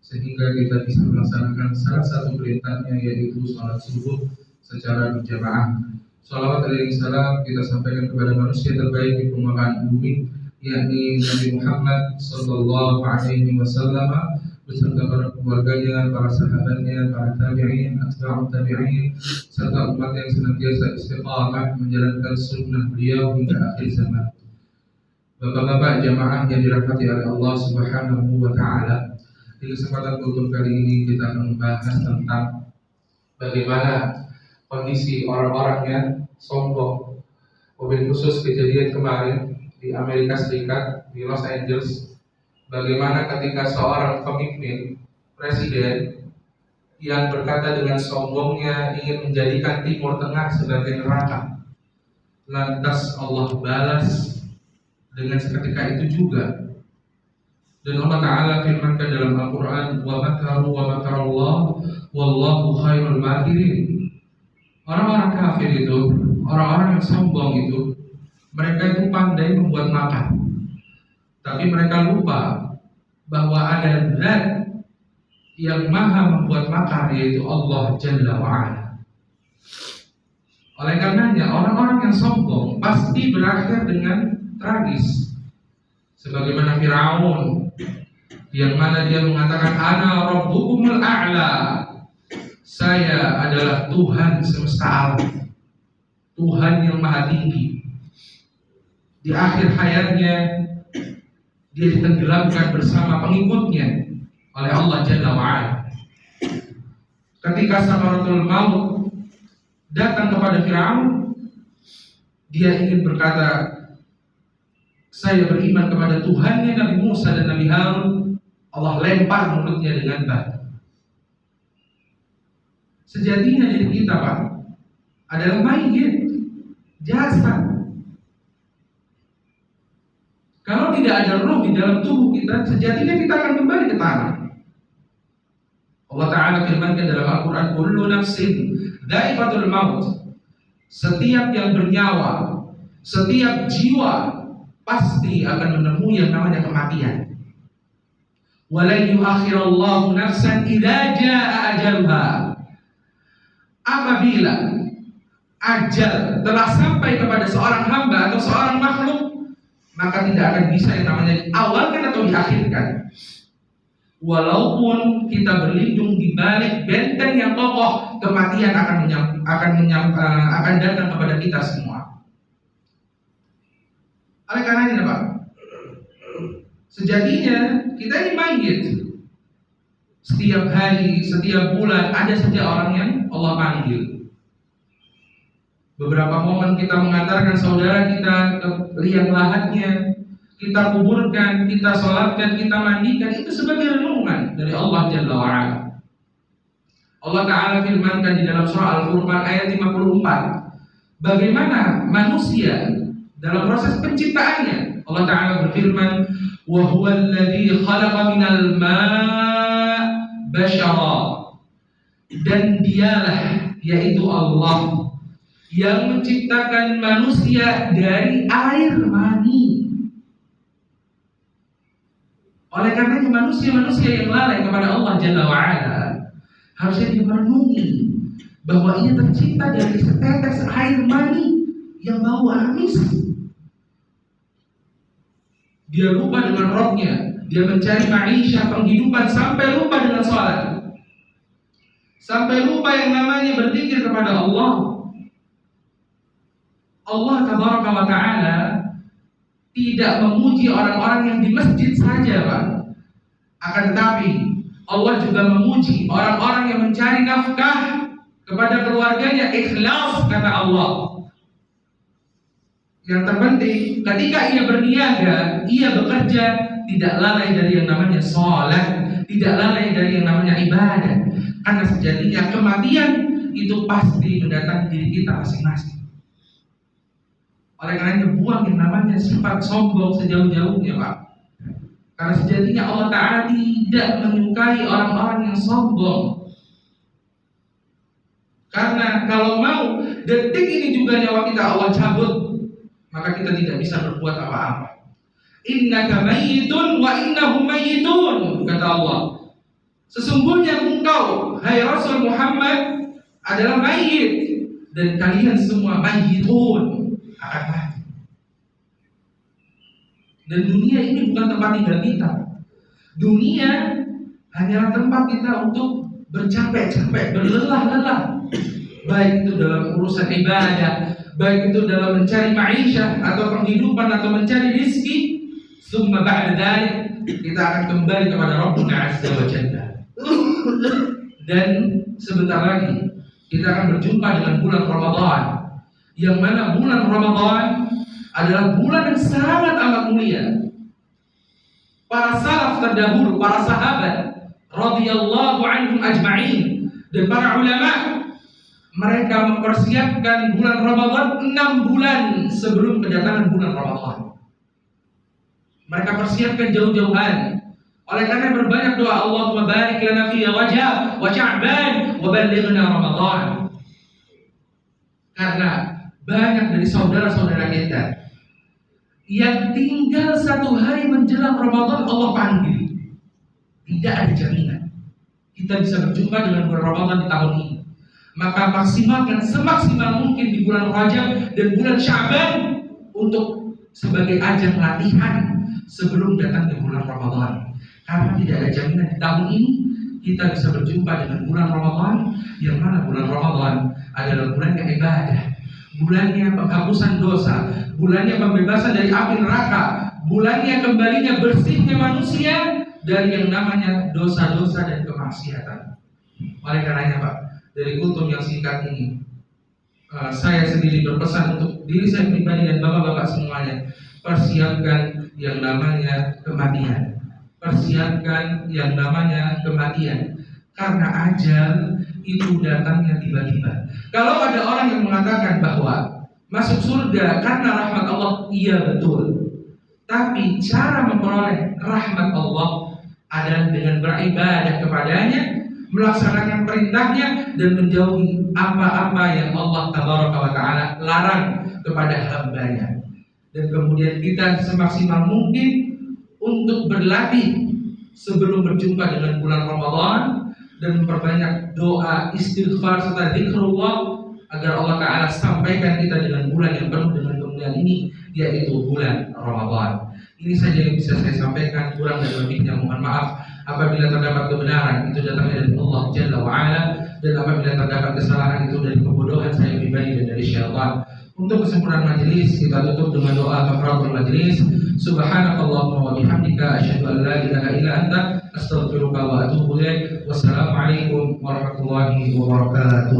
sehingga kita bisa melaksanakan salah satu perintahnya, yaitu sholat subuh secara berjamaah. Salawat alaihi salam kita sampaikan kepada manusia terbaik di permukaan bumi, yakni Nabi Muhammad sallallahu alaihi wasallam beserta para keluarganya, para sahabatnya, para tabi'in, atba'ut tabi'in, serta umat yang senantiasa istiqamah menjalankan sunnah beliau hingga akhir zaman. Bapak-bapak jamaah yang dirahmati oleh Allah Subhanahu wa taala, di kesempatan kultur kali ini kita akan membahas tentang bagaimana kondisi orang-orang yang sombong. Mobil khusus kejadian kemarin di Amerika Serikat, di Los Angeles, bagaimana ketika seorang pemimpin presiden yang berkata dengan sombongnya ingin menjadikan Timur Tengah sebagai neraka, lantas Allah balas dengan seketika itu juga. Dan Allah Ta'ala firmankan dalam Al-Quran, wa makaru wa makarallah wallahu khairul makirin. Orang-orang kafir itu, orang-orang yang sombong itu, mereka itu pandai membuat makar, tapi mereka lupa bahwa ada zat yang maha membuat makar, yaitu Allah Jalla wa'ala. Oleh karenanya orang-orang yang sombong pasti berakhir dengan tragis, sebagaimana Firaun yang mana dia mengatakan ana rabbukumul a'la, saya adalah Tuhan semesta alam, Tuhan yang maha tinggi. Di akhir hayatnya dia ditenggelamkan bersama pengikutnya oleh Allah Jalla wa'ala. Ketika sakaratul maut datang kepada Firaun, dia ingin berkata, saya beriman kepada Tuhannya Nabi Musa dan Nabi Harun. Allah lempar mulutnya dengan batu. Sejatinya diri kita, Pak, adalah mayit, jasad. Kalau tidak ada roh di dalam tubuh kita, sejatinya kita akan kembali ke tanah. Allah Ta'ala firmankan dalam Al-Quran, kullu nafsin dha'iqatul maut. Setiap yang bernyawa, setiap jiwa pasti akan menemui yang namanya kematian. Walan yuakhirallahu nafsan idza jaa ajalha. Apabila ajal telah sampai kepada seorang hamba atau seorang makhluk, maka tidak akan bisa yang namanya diawalkan atau diakhirkan. Walaupun kita berlindung di balik benteng yang kokoh, kematian akan datang kepada kita semua. Oleh karenanya, Pak, sejatinya kita ini mayit. Setiap hari, setiap bulan ada saja orang yang Allah panggil. Beberapa momen kita mengantarkan saudara kita ke liang lahatnya, kita kuburkan, kita sholatkan, kita mandikan, itu sebagai renungan dari Allah Jalla wa'ala. Allah Ta'ala firmankan di dalam surah Al-Furqan ayat 54, bagaimana manusia dalam proses penciptaannya. Allah Ta'ala berfirman, wa huwa alladhi khalaqa minal ma' bashara, dan dialah, yaitu Allah, yang menciptakan manusia dari air mani. Oleh karenanya manusia-manusia yang lalai kepada Allah Jalla wa'ala harusnya dia merenungi bahwa ia tercipta dari setetes air mani yang bau amis. Dia lupa dengan rohnya, dia mencari maisha, penghidupan, sampai lupa dengan sholat, sampai lupa yang namanya berzikir kepada Allah. Allah Tabaraka wa Ta'ala tidak memuji orang-orang yang di masjid saja, Pak. Akan tetapi Allah juga memuji orang-orang yang mencari nafkah kepada keluarganya, ikhlas, kata Allah. Yang terpenting, ketika ia berniaga, ia bekerja, tidak lalai dari yang namanya sholat, tidak lalai dari yang namanya ibadah. Karena sejatinya kematian itu pasti mendatangi diri kita masing-masing. Oleh karenanya buang yang namanya sifat sombong sejauh-jauhnya, Pak. Karena sejatinya Allah Ta'ala tidak menyukai orang-orang yang sombong. Karena kalau mau detik ini juga nyawa kita Allah cabut, maka kita tidak bisa berbuat apa-apa. Innaka mayyitun wa innahum mayyitun, kata Allah. Sesungguhnya engkau, hai Rasul Muhammad, adalah mayyit, dan kalian semua mayyitun, akan mati. Dan dunia ini bukan tempat tinggal kita. Dunia hanyalah tempat kita untuk bercapek-capek, berlelah-lelah, baik itu dalam urusan ibadah, baik itu dalam mencari ma'isyah atau penghidupan atau mencari rizki. Summa ba'da dzalik kita akan kembali kepada Rabbuna Azza wa Jalla. Dan sebentar lagi kita akan berjumpa dengan bulan Ramadan, yang mana bulan Ramadan adalah bulan yang sangat amat mulia. Para salaf terdahulu, para sahabat radhiyallahu anhum ajma'in, dan para ulama, mereka mempersiapkan bulan Ramadan 6 bulan sebelum kedatangan bulan Ramadan. Mereka persiapkan jauh-jauh hari. Oleh karena berbanyak doa, Allahumma barik lana fi Rajab wa Sya'ban wa ballighna Ramadan. Karena banyak dari saudara-saudara kita yang tinggal 1 hari menjelang Ramadan Allah panggil. Tidak ada jaminan kita bisa berjumpa dengan bulan Ramadan di tahun ini. Maka maksimalkan semaksimal mungkin di bulan Rajab dan bulan Sya'ban untuk sebagai ajang latihan sebelum datangnya bulan Ramadan. Karena tidak ada jaminan di tahun ini kita bisa berjumpa dengan bulan Ramadan, yang mana bulan Ramadan adalah bulannya ibadah, bulannya penghapusan dosa, bulannya pembebasan dari api neraka, bulannya kembalinya bersihnya manusia dari yang namanya dosa-dosa dan kemaksiatan. Oleh karenanya Pak, dari kultum yang singkat ini, saya sendiri berpesan untuk diri saya pribadi dan bapak-bapak semuanya, persiapkan yang namanya kematian. Persiapkan yang namanya kematian, karena ajal itu datangnya tiba-tiba. Kalau ada orang yang mengatakan bahwa masuk surga karena rahmat Allah, iya betul. Tapi cara memperoleh rahmat Allah adalah dengan beribadah kepadanya, melaksanakan perintahnya, dan menjauhi apa-apa yang Allah Tabaraka wa Ta'ala larang kepada hambanya. Dan kemudian kita semaksimal mungkin untuk berlatih sebelum berjumpa dengan bulan Ramadan, dan memperbanyak doa, istighfar, serta zikrullah agar Allah Ta'ala sampaikan kita dengan bulan yang penuh dengan kemuliaan ini, yaitu bulan Ramadan. Ini saja yang bisa saya sampaikan, kurang dan lebihnya mohon maaf. Apabila terdapat kebenaran itu datangnya dari Allah Jalla wa'ala, dan apabila terdapat kesalahan itu dari kebodohan saya pribadi dan dari syaitan. Untuk kesempurnaan majelis kita tutup dengan doa kafaratul majelis. Subhanakallahumma wa bihamdika asyhadu an la ilaha illa anta astaghfiruka wa atubu ilaik. Wassalamualaikum warahmatullahi wabarakatuh.